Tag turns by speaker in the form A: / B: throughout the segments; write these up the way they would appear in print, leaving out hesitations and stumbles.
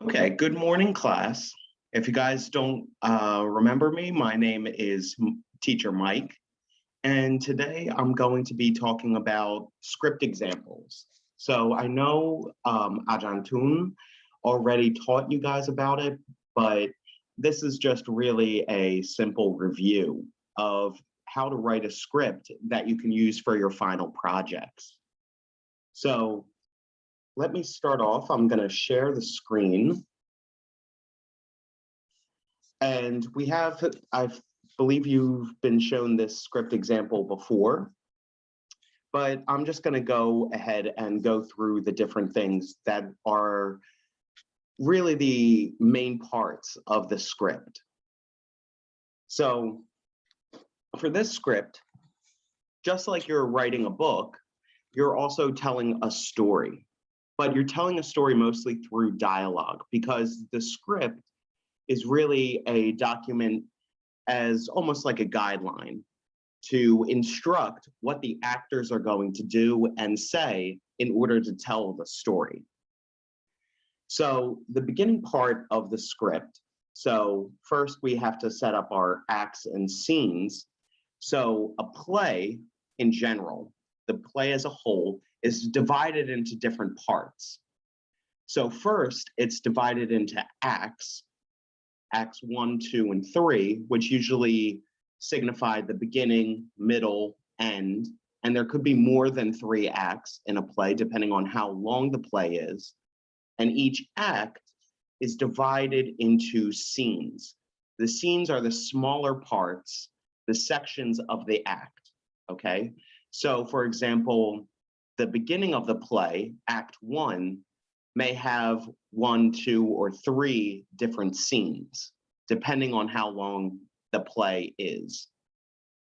A: Okay, good morning, class. If you guys don't remember me, my name is Teacher Mike, and today I'm going to be talking about script examples. So I know Ajahn already taught you guys about it, but this is just really a simple review of how to write a script that you can use for your final projects. So let me start off. I'm going to share the screen. And we have, I believe you've been shown this script example before, but I'm just going to go ahead and go through the different things that are really the main parts of the script. So for this script, just like you're writing a book, you're also telling a story, but you're telling a story mostly through dialogue because the script is really a document as almost like a guideline to instruct what the actors are going to do and say in order to tell the story. So the beginning part of the script, so first we have to set up our acts and scenes. So a play in general, the play as a whole is divided into different parts. So first it's divided into acts 1, 2, and 3, which usually signify the beginning, middle, end. And there could be more than 3 acts in a play, depending on how long the play is. And each act is divided into scenes. The scenes are the smaller parts, the sections of the act, okay? So for example, the beginning of the play, Act 1, may have 1, 2, or 3 different scenes, depending on how long the play is.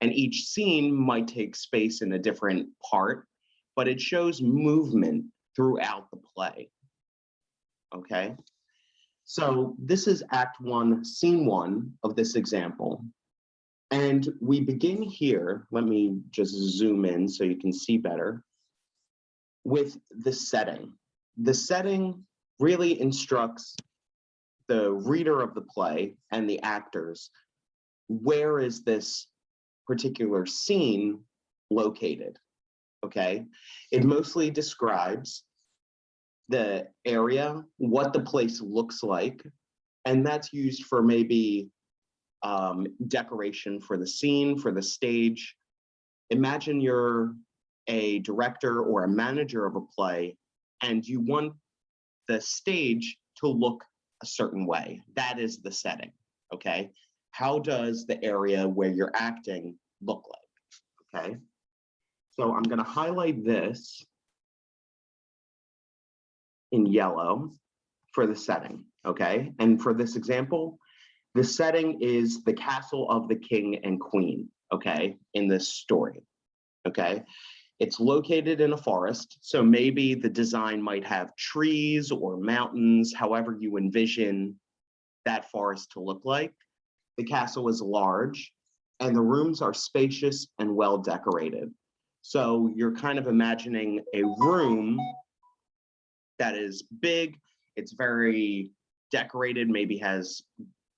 A: And each scene might take space in a different part, but it shows movement throughout the play. Okay? So this is Act 1, Scene 1 of this example. And we begin here, let me just zoom in so you can see better, with the setting. The setting really instructs the reader of the play and the actors, where is this particular scene located, okay? It mostly describes the area, what the place looks like, and that's used for maybe decoration for the scene, for the stage. Imagine you're a director or a manager of a play, and you want the stage to look a certain way. That is the setting, okay? How does the area where you're acting look like, okay? So I'm gonna highlight this in yellow for the setting, okay? And for this example, the setting is the castle of the king and queen, okay, in this story, okay? It's located in a forest, so maybe the design might have trees or mountains, however you envision that forest to look like. The castle is large, and the rooms are spacious and well decorated. So you're kind of imagining a room that is big, it's very decorated, maybe has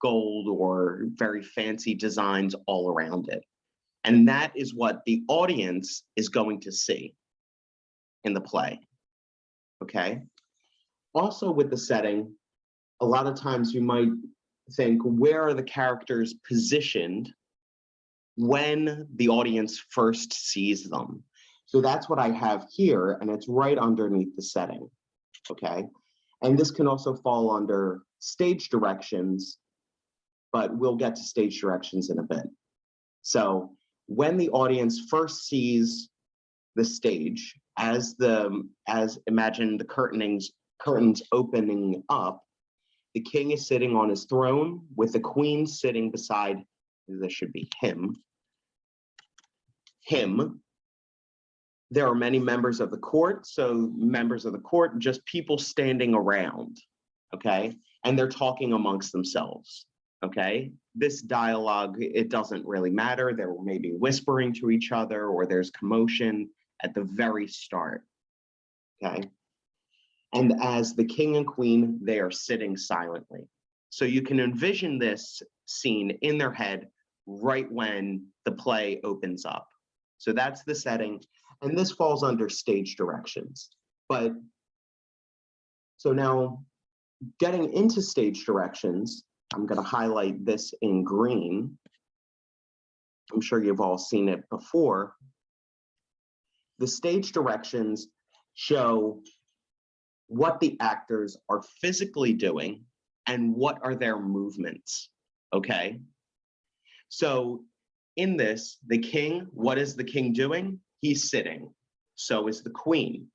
A: gold or very fancy designs all around it. And that is what the audience is going to see in the play, okay? Also with the setting, a lot of times you might think, where are the characters positioned when the audience first sees them? So that's what I have here, and it's right underneath the setting, okay? And this can also fall under stage directions, but we'll get to stage directions in a bit. So when the audience first sees the stage, as imagine the curtains opening up, the king is sitting on his throne with the queen sitting beside, this should be him. There are many members of the court, so members of the court, just people standing around, okay? And they're talking amongst themselves, okay? This dialogue, it doesn't really matter. They're maybe whispering to each other or there's commotion at the very start, okay? And as the king and queen, they are sitting silently. So you can envision this scene in their head right when the play opens up. So that's the setting. And this falls under stage directions. But so now getting into stage directions, I'm going to highlight this in green. I'm sure you've all seen it before. The stage directions show what the actors are physically doing and what are their movements, okay? So in this, the king, what is the king doing? He's sitting. So is the queen.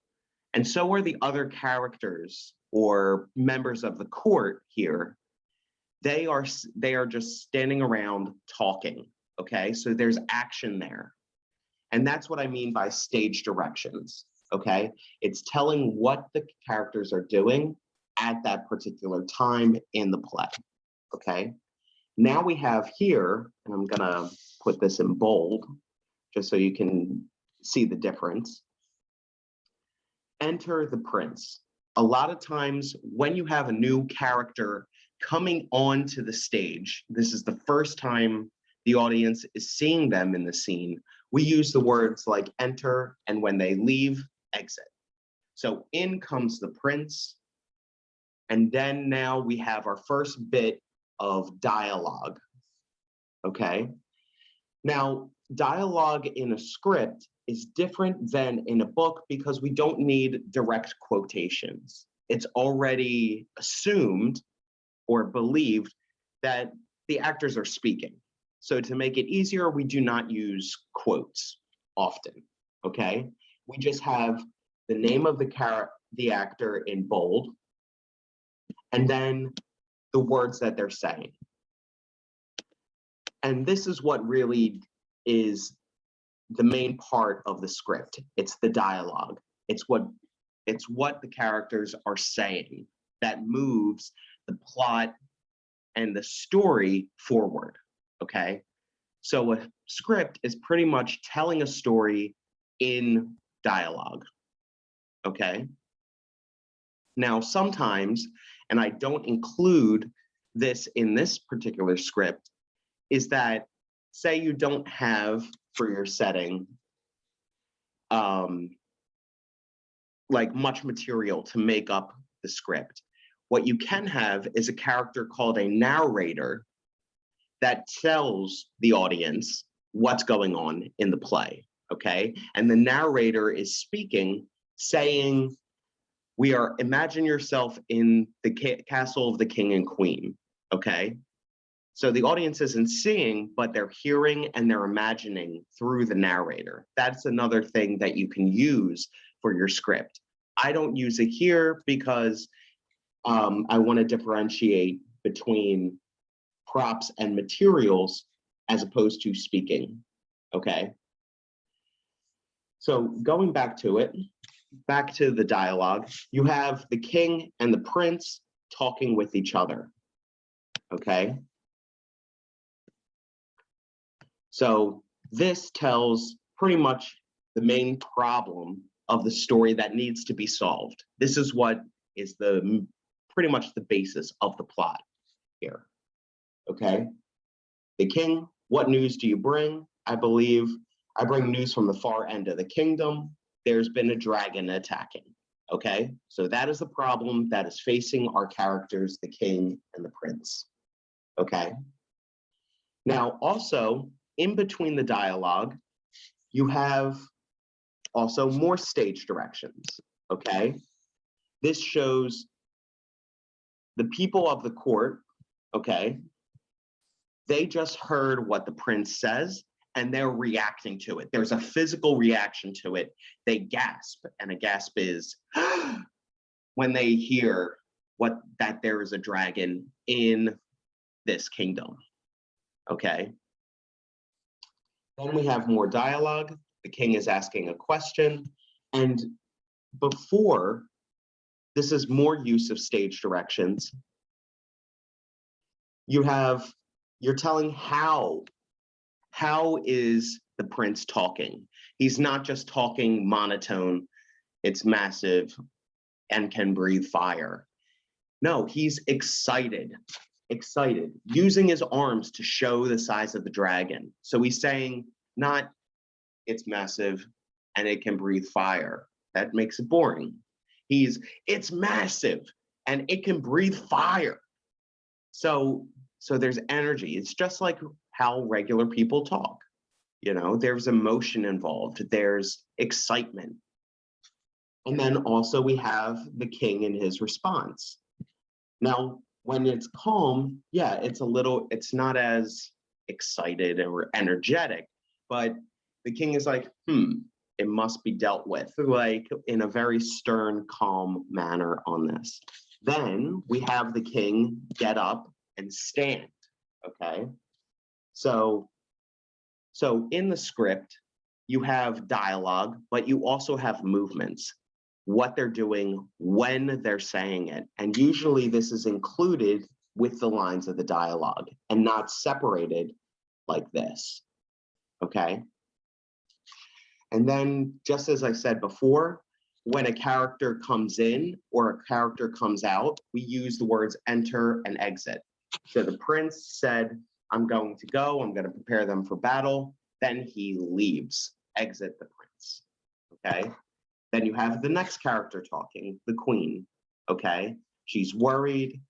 A: And so are the other characters or members of the court here. They are just standing around talking, okay? So there's action there. And that's what I mean by stage directions, okay? It's telling what the characters are doing at that particular time in the play, okay? Now we have here, and I'm gonna put this in bold, just so you can see the difference. Enter the prince. A lot of times when you have a new character coming onto the stage, this is the first time the audience is seeing them in the scene, we use the words like enter, and when they leave, exit. So in comes the prince, and then now we have our first bit of dialogue, okay? Now, dialogue in a script is different than in a book because we don't need direct quotations. It's already assumed or believed that the actors are speaking. So to make it easier, we do not use quotes often, okay? We just have the name of the actor in bold, and then the words that they're saying. And this is what really is the main part of the script. It's the dialogue. It's what the characters are saying that moves the plot and the story forward, okay? So a script is pretty much telling a story in dialogue, okay? Now, sometimes, and I don't include this in this particular script, is that say you don't have for your setting like much material to make up the script. What you can have is a character called a narrator that tells the audience what's going on in the play, okay? And the narrator is speaking, saying, imagine yourself in the castle of the king and queen, okay? So the audience isn't seeing, but they're hearing and they're imagining through the narrator. That's another thing that you can use for your script. I don't use it here because I want to differentiate between props and materials as opposed to speaking, okay? So going back to it, back to the dialogue, you have the king and the prince talking with each other, okay? So this tells pretty much the main problem of the story that needs to be solved. This is what is pretty much the basis of the plot here, okay? The king, what news do you bring? I believe I bring news from the far end of the kingdom. There's been a dragon attacking, okay? So that is the problem that is facing our characters, the king and the prince, okay? Now, also, in between the dialogue, you have also more stage directions, okay? This shows the people of the court, okay? They just heard what the prince says and they're reacting to it. There's a physical reaction to it. They gasp, and a gasp is when they hear that there is a dragon in this kingdom, okay? Then we have more dialogue. The king is asking a question. And before, this is more use of stage directions. You're telling how is the prince talking? He's not just talking monotone, it's massive, and can breathe fire. No, he's excited, using his arms to show the size of the dragon. So he's saying not it's massive and it can breathe fire. That makes it boring. It's massive and it can breathe fire. So there's energy. It's just like how regular people talk. There's emotion involved. There's excitement. And then also we have the king in his response. Now, when it's calm, yeah, it's not as excited or energetic, but the king is like, it must be dealt with, like in a very stern, calm manner on this. Then we have the king get up and stand, okay? So in the script, you have dialogue, but you also have movements, what they're doing when they're saying it. And usually this is included with the lines of the dialogue and not separated like this, okay? And then, just as I said before, when a character comes in or a character comes out, we use the words enter and exit. So the prince said, I'm going to go, I'm going to prepare them for battle. Then he leaves, exit the prince, okay? Then you have the next character talking, the queen, okay? She's worried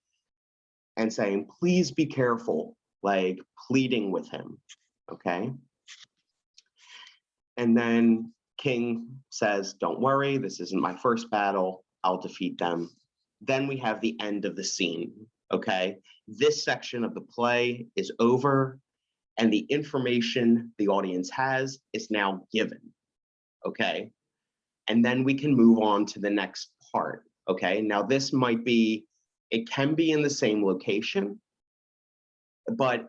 A: and saying, please be careful, like pleading with him, okay? And then king says, don't worry, this isn't my first battle, I'll defeat them. Then we have the end of the scene, okay? This section of the play is over and the information the audience has is now given, okay? And then we can move on to the next part, okay? Now this might be, it can be in the same location,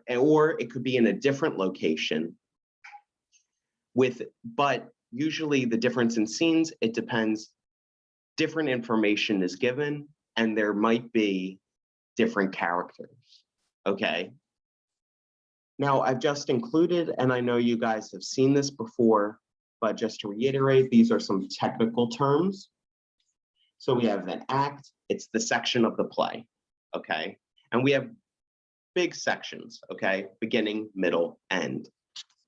A: or it could be in a different location but usually the difference in scenes, it depends, different information is given and there might be different characters, okay? Now I've just included, and I know you guys have seen this before, but just to reiterate, these are some technical terms. So we have an act, it's the section of the play, okay? And we have big sections, okay? Beginning, middle, end.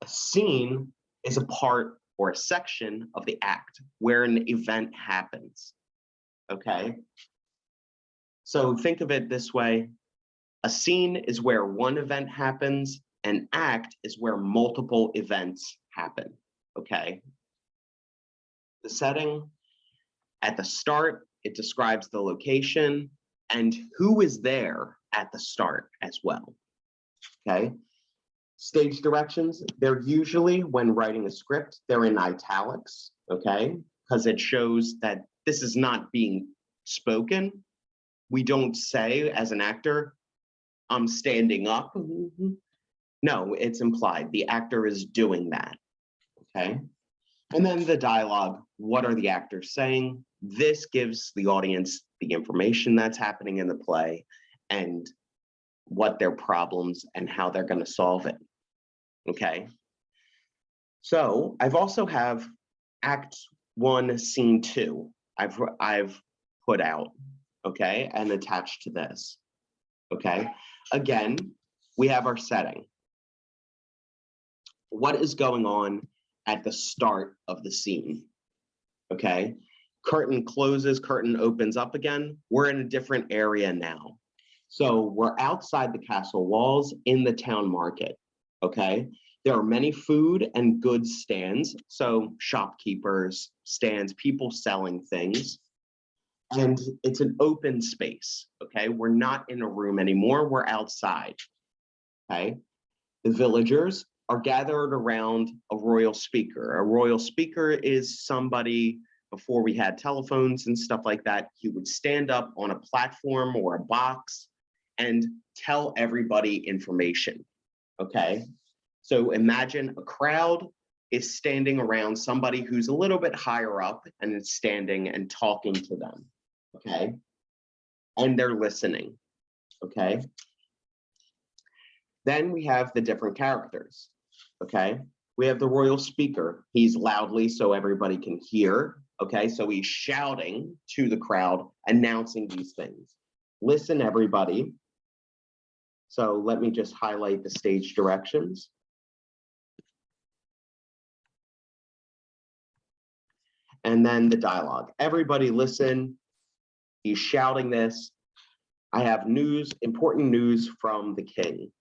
A: A scene is a part or a section of the act where an event happens, okay? So think of it this way. A scene is where one event happens, an act is where multiple events happen, okay? The setting, at the start, it describes the location and who is there at the start as well, okay? Stage directions, they're usually, when writing a script, they're in italics, okay? Because it shows that this is not being spoken. We don't say, as an actor, I'm standing up. No, it's implied. The actor is doing that, okay? And then the dialogue, what are the actors saying? This gives the audience the information that's happening in the play and what their problems and how they're going to solve it. Okay. So I've also have Act 1, Scene 2. I've put out, okay, and attached to this. Okay. Again, we have our setting. What is going on at the start of the scene? Okay. Curtain closes, curtain opens up again. We're in a different area now. So we're outside the castle walls in the town market. Okay, there are many food and goods stands, so shopkeepers, stands, people selling things, and it's an open space, okay? We're not in a room anymore, we're outside, okay? The villagers are gathered around a royal speaker. A royal speaker is somebody, before we had telephones and stuff like that, he would stand up on a platform or a box and tell everybody information. Okay, so imagine a crowd is standing around somebody who's a little bit higher up and is standing and talking to them, okay? And they're listening, okay? Then we have the different characters, okay? We have the royal speaker. He's loudly so everybody can hear, Okay, so he's shouting to the crowd, announcing these things. Listen, everybody. So let me just highlight the stage directions. And then the dialogue. Everybody listen. He's shouting this. I have news, important news from the king.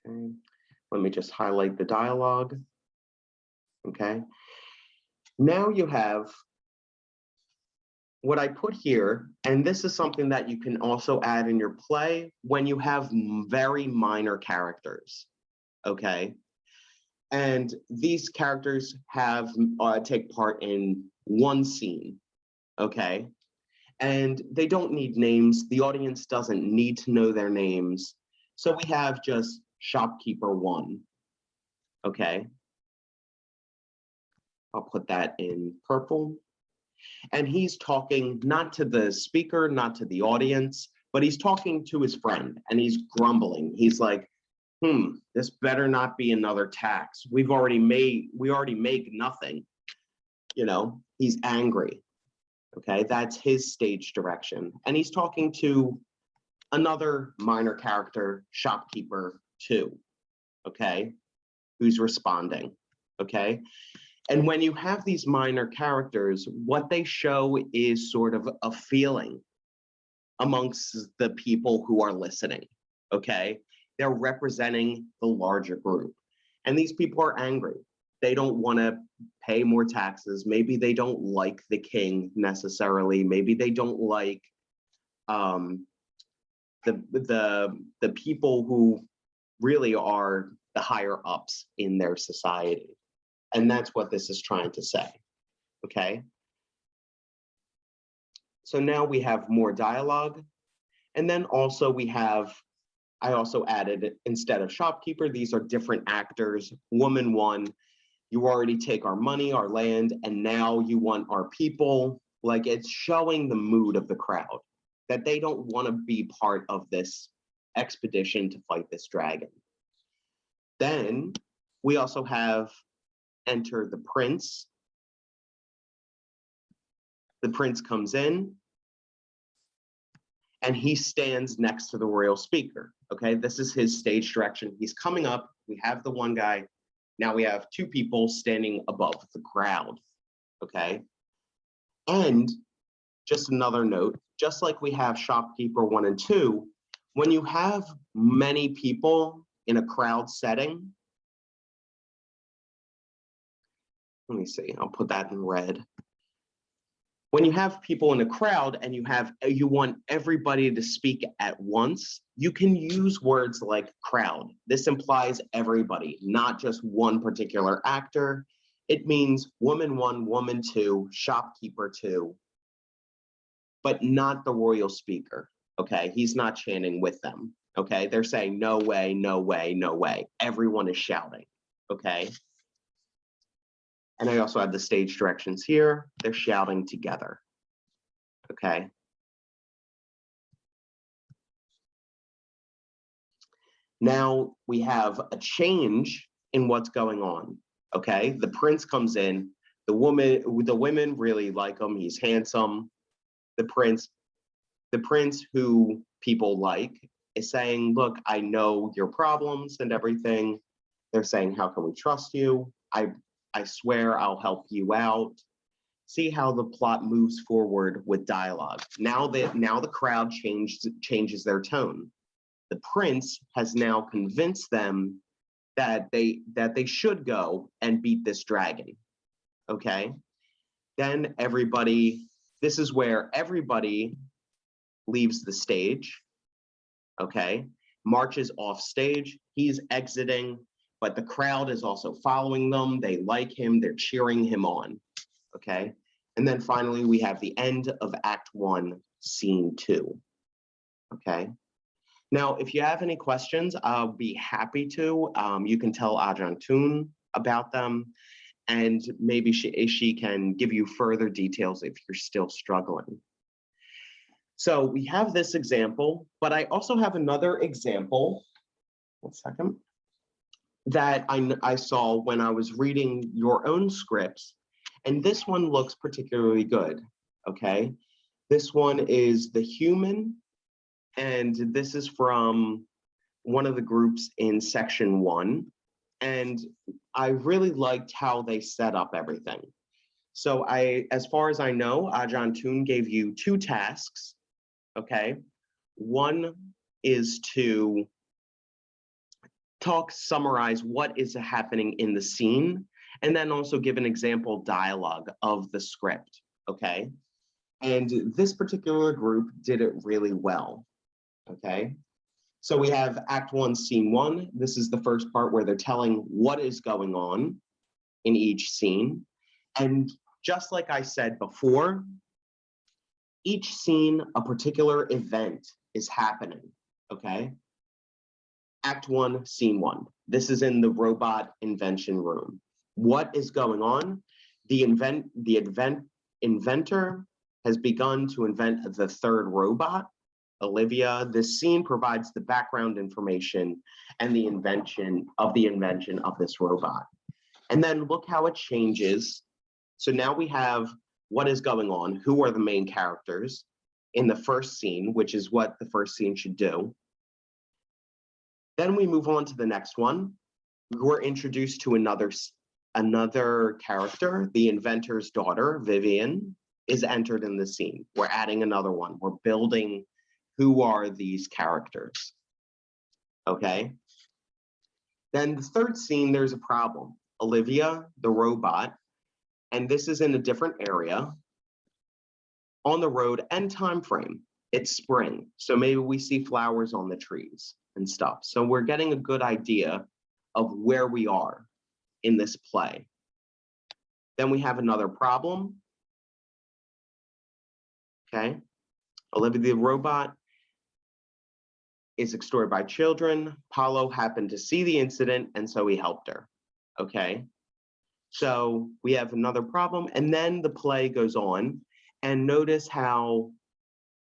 A: Okay. Let me just highlight the dialogue. Okay. Now you have what I put here, and this is something that you can also add in your play when you have very minor characters. Okay. And these characters have take part in one scene. Okay. And they don't need names. The audience doesn't need to know their names. So we have just shopkeeper 1. Okay. I'll put that in purple. And he's talking not to the speaker, not to the audience, but he's talking to his friend and he's grumbling. He's like, this better not be another tax. We already make nothing. You know, he's angry. Okay, that's his stage direction. And he's talking to another minor character, shopkeeper 2, okay, who's responding, okay? And when you have these minor characters, what they show is sort of a feeling amongst the people who are listening, okay? They're representing the larger group. And these people are angry. They don't want to pay more taxes. Maybe they don't like the king necessarily. Maybe they don't like the people who really are the higher ups in their society. And that's what this is trying to say, okay? So now we have more dialogue. And then also we have, I also added, instead of shopkeeper, these are different actors. Woman 1, you already take our money, our land, and now you want our people. Like, it's showing the mood of the crowd, that they don't want to be part of this expedition to fight this dragon. Then we also have enter the prince. The prince comes in and he stands next to the royal speaker. Okay, this is his stage direction. He's coming up. We have the one guy. Now we have 2 people standing above the crowd. Okay, and just another note, just like we have shopkeeper 1 and 2, when you have many people in a crowd setting, let me see, I'll put that in red. When you have people in a crowd and you want everybody to speak at once, you can use words like crowd. This implies everybody, not just one particular actor. It means woman 1, woman 2, shopkeeper 2, but not the royal speaker, okay? He's not chanting with them, okay? They're saying, no way, no way, no way. Everyone is shouting, okay? And I also have the stage directions here. They're shouting together, okay? Now we have a change in what's going on, okay? The prince comes in, the women really like him, he's handsome. The prince who people like is saying, look, I know your problems and everything. They're saying, how can we trust you? I swear I'll help you out. See how the plot moves forward with dialogue. Now the crowd changes their tone. The prince has now convinced them that they should go and beat this dragon. Okay? Then this is where everybody leaves the stage. Okay? Marches off stage. He's exiting. But the crowd is also following them. They like him. They're cheering him on. Okay. And then finally, we have the end of Act 1, Scene 2. Okay. Now, if you have any questions, I'll be happy to. You can tell Ajahn about them, and maybe she can give you further details if you're still struggling. So we have this example, but I also have another example. One second. that I saw when I was reading your own scripts, and this one looks particularly good, okay? This one is The Human, and this is from one of the groups in section 1, and I really liked how they set up everything. So as far as I know, Ajahn Toon gave you 2 tasks, okay? One is to summarize what is happening in the scene, and then also give an example dialogue of the script, okay? And this particular group did it really well, okay? So we have Act 1, Scene 1. This is the first part where they're telling what is going on in each scene. And just like I said before, each scene, a particular event is happening, okay? Act 1, Scene 1. This is in the robot invention room. What is going on? The inventor has begun to invent the 3rd robot, Olivia. This scene provides the background information and the invention of this robot. And then look how it changes. So now we have what is going on, who are the main characters in the first scene, which is what the first scene should do. Then we move on to the next one. We're introduced to another character, the inventor's daughter, Vivian, is entered in the scene. We're adding another one. We're building who are these characters, okay? Then the 3rd scene, there's a problem. Olivia, the robot, and this is in a different area, on the road, and time frame. It's spring, so maybe we see flowers on the trees and stuff. So we're getting a good idea of where we are in this play. Then we have another problem. Okay, Olivia the robot is extorted by children. Paulo happened to see the incident, and so he helped her. Okay, so we have another problem, and then the play goes on, and notice how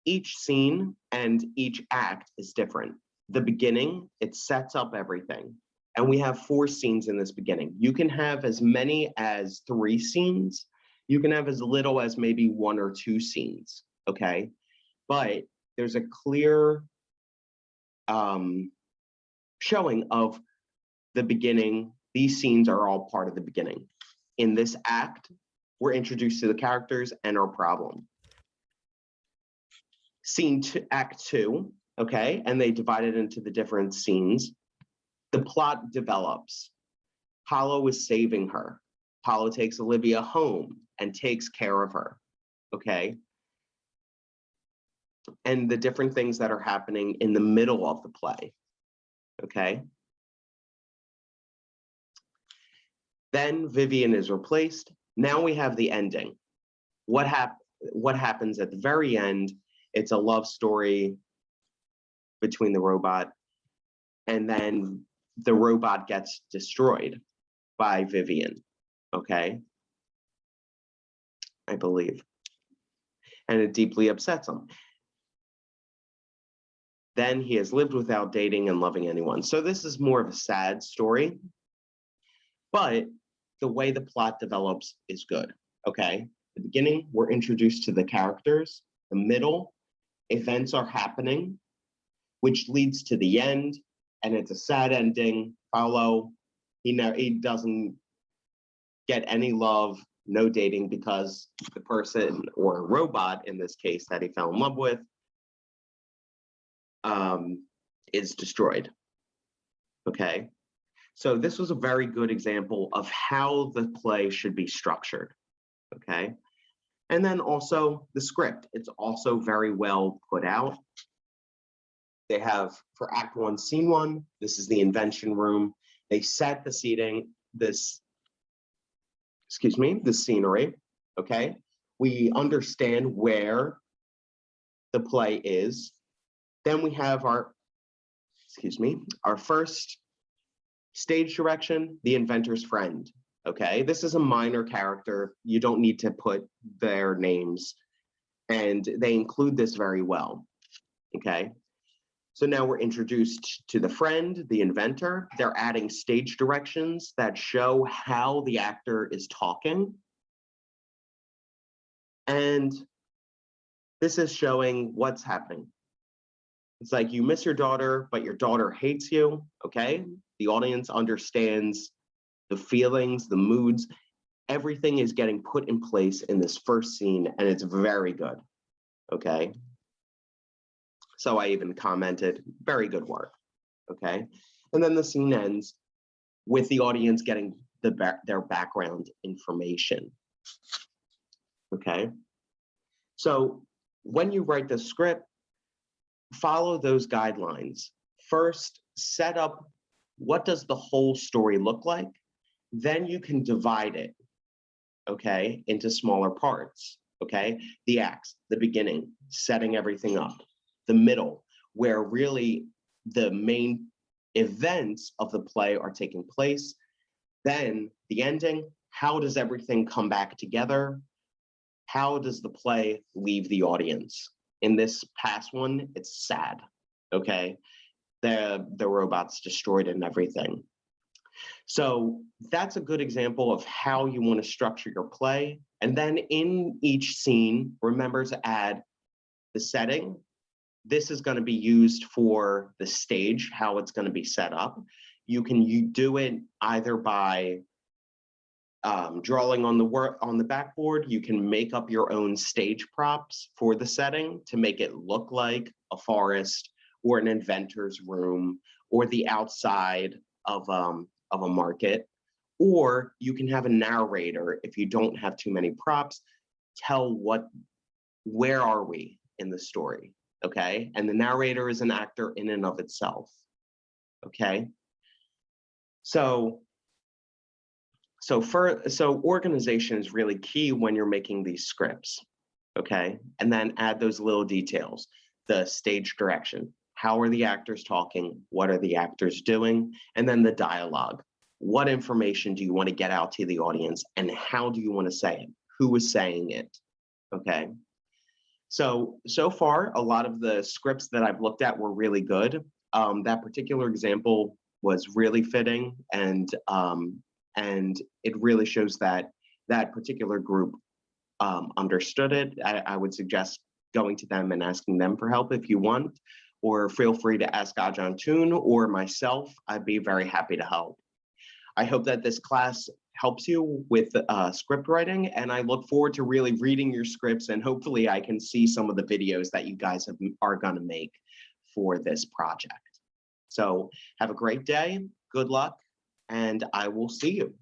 A: each scene and each act is different. The beginning, it sets up everything. And we have 4 scenes in this beginning. You can have as many as 3 scenes. You can have as little as maybe 1 or 2 scenes, okay? But there's a clear showing of the beginning. These scenes are all part of the beginning. In this act, we're introduced to the characters and our problem. Act 2, okay, and they divide it into the different scenes. The plot develops. Paulo is saving her. Paulo takes Olivia home and takes care of her, okay? And the different things that are happening in the middle of the play, okay? Then Vivian is replaced. Now we have the ending. What happens at the very end? It's a love story between the robot, and then the robot gets destroyed by Vivian, okay? I believe. And it deeply upsets him. Then he has lived without dating and loving anyone. So this is more of a sad story, but the way the plot develops is good, okay? The beginning, we're introduced to the characters. The middle, events are happening, which leads to the end, and it's a sad ending. Paulo, he doesn't get any love, no dating, because the person, or robot in this case, that he fell in love with, is destroyed, okay? So this was a very good example of how the play should be structured, okay? And then also the script, it's also very well put out. They have, for Act 1, Scene 1, this is the invention room. They set the seating, the scenery, okay? We understand where the play is. Then we have our first stage direction, the inventor's friend, okay? This is a minor character. You don't need to put their names, and they include this very well, okay? So now we're introduced to the friend, the inventor. They're adding stage directions that show how the actor is talking. And this is showing what's happening. It's like you miss your daughter, but your daughter hates you, okay? The audience understands the feelings, the moods. Everything is getting put in place in this first scene, and it's very good, okay? So I even commented, very good work, okay? And then the scene ends with the audience getting their background information, okay? So when you write the script, follow those guidelines. First, set up what does the whole story look like? Then you can divide it, okay, into smaller parts, okay? The acts, the beginning, setting everything up. The middle, where really the main events of the play are taking place. Then the ending, how does everything come back together? How does the play leave the audience? In this past one, it's sad, okay? The robot's destroyed and everything. So that's a good example of how you want to structure your play. And then in each scene, remember to add the setting. This is going to be used for the stage, how it's going to be set up. You can do it either by drawing on the backboard. You can make up your own stage props for the setting to make it look like a forest or an inventor's room or the outside of a market. Or you can have a narrator, if you don't have too many props, tell where are we in the story. Okay, and the narrator is an actor in and of itself. Okay, so organization is really key when you're making these scripts. Okay, and then add those little details. The stage direction. How are the actors talking? What are the actors doing? And then the dialogue. What information do you want to get out to the audience, and how do you want to say it? Who is saying it? Okay. So far, a lot of the scripts that I've looked at were really good. That particular example was really fitting, and it really shows that that particular group understood it. I would suggest going to them and asking them for help if you want, or feel free to ask Ajahn Toon or myself. I'd be very happy to help. I hope that this class helps you with script writing, and I look forward to really reading your scripts, and hopefully I can see some of the videos that you guys are going to make for this project. So have a great day, good luck, and I will see you.